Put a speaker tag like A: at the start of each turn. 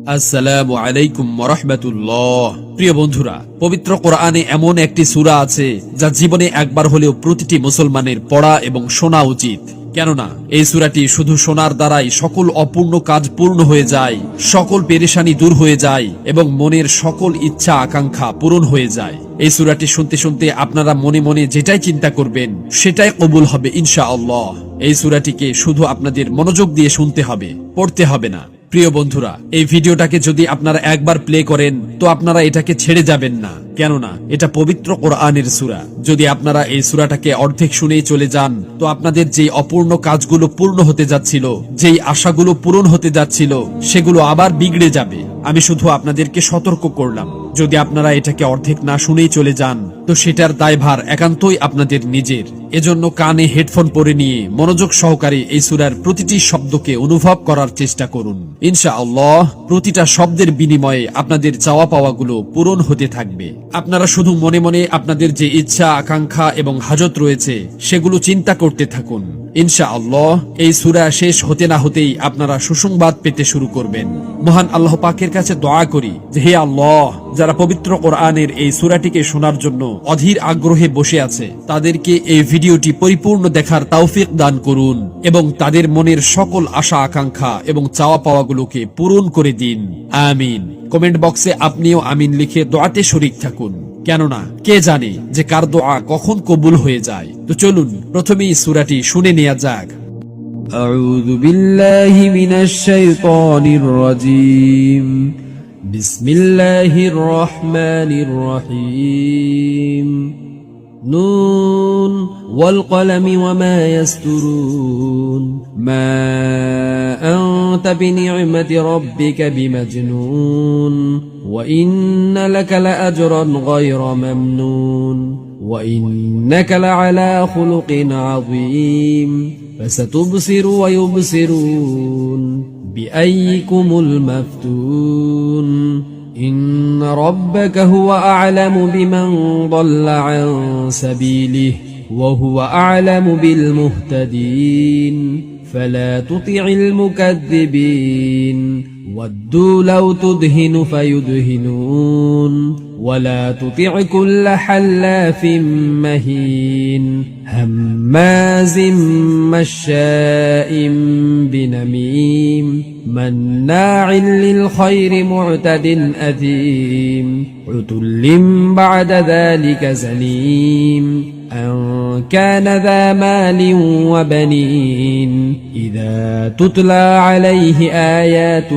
A: আসসালামু আলাইকুম ওয়া রাহমাতুল্লাহ। প্রিয় বন্ধুরা, পবিত্র কোরআনে এমন একটি সূরা আছে যা জীবনে একবার হলেও প্রতিটি মুসলমানের পড়া এবং শোনা উচিত। কেননা এই সূরাটি শুধু শোনার দ্বারাই সকল অপূর্ণ কাজ পূর্ণ হয়ে যায়, সকল পেরেশানি দূর হয়ে যায় এবং মনের সকল ইচ্ছা আকাঙ্ক্ষা পূরণ হয়ে যায়। এই সূরাটি শুনতে শুনতে আপনারা মনে মনে যেটাই চিন্তা করবেন সেটাই কবুল হবে ইনশাআল্লাহ। এই সূরাটিকে শুধু আপনাদের মনোযোগ দিয়ে শুনতে হবে, পড়তে হবে না। প্রিয় বন্ধুরা, এই ভিডিওটাকে যদি আপনারা একবার প্লে করেন তো আপনারা এটাকে ছেড়ে যাবেন না, কেননা এটা পবিত্র কোরআনের সূরা। যদি আপনারা এই সূরাটাকে অর্ধেক শুনেই চলে যান তো আপনাদের যে অপূর্ণ কাজগুলো পূর্ণ হতে যাচ্ছিল, যেই আশাগুলো পূরণ হতে যাচ্ছিল, সেগুলো আবার বিগড়ে যাবে। আমি শুধু আপনাদেরকে সতর্ক করলাম, যদি আপনারা এটাকে অর্ধেক না শুনেই চলে যান তো সেটার দায়ভার একান্তই আপনাদের নিজের। এজন্য কানে হেডফোন পরে নিয়ে মনোযোগ সহকারে এই সূরার প্রতিটি শব্দকে অনুভব করার চেষ্টা করুন। ইনশাআল্লাহ প্রতিটা শব্দের বিনিময়ে আপনাদের চাওয়া পাওয়াগুলো পূরণ হতে থাকবে। আপনারা শুধু মনে মনে আপনাদের যে ইচ্ছা আকাঙ্ক্ষা এবং হাজত রয়েছে সেগুলো চিন্তা করতে থাকুন। ইনশাআল্লাহ এই সূরা শেষ হতে না হতেই আপনারা সুসংবাদ পেতে শুরু করবেন। মহান আল্লাহ পাকের কাছে দোয়া করি যে হে আল্লাহ, যারা পবিত্র কোরআনের এই সূরাটিকে শোনার জন্য অধীর আগ্রহে বসে আছে তাদেরকে এই ভিডিওটি পরিপূর্ণ দেখার তৌফিক দান করুন এবং তাদের মনের সকল আশা আকাঙ্ক্ষা এবং চাওয়া পাওয়াগুলোকে পূরণ করে দিন। আমিন। কমেন্ট বক্সে আপনিও আমিন লিখে দোয়াতে শরীক থাকুন, কেননা কে জানে যে কার দোয়া কখন কবুল হয়ে যায়। তো চলুন প্রথমেই সূরাটি শুনে নেওয়া যাক।
B: আউযু বিল্লাহি মিনাশ শাইতানির রাজীম। বিসমিল্লাহির রহমানির রহিম। নুন ওয়াল কলামি ওয়া মা ইয়াসতুরুন। মা আনতা বিনি'মাতি রাব্বিকা বিমাজনুন। ওয়া ইন্না লাকা লাআজরান গায়রা মামনুন। ওয়া ইন্নাকা লাআলা খুলুকিন আযীম। فستبصر ويبصرون بأيكم المفتون إن ربك هو أعلم بمن ضل عن سبيله وهو أعلم بالمهتدين فلا تطع المكذبين ودوا لو تدهن فيدهنون ولا تطع كل حلاف مهين هماز مشاء بنميم مناع للخير معتد أثيم عتل بعد ذلك زنيم أن كان ذا مال وبنين إذا تتلى عليه آيات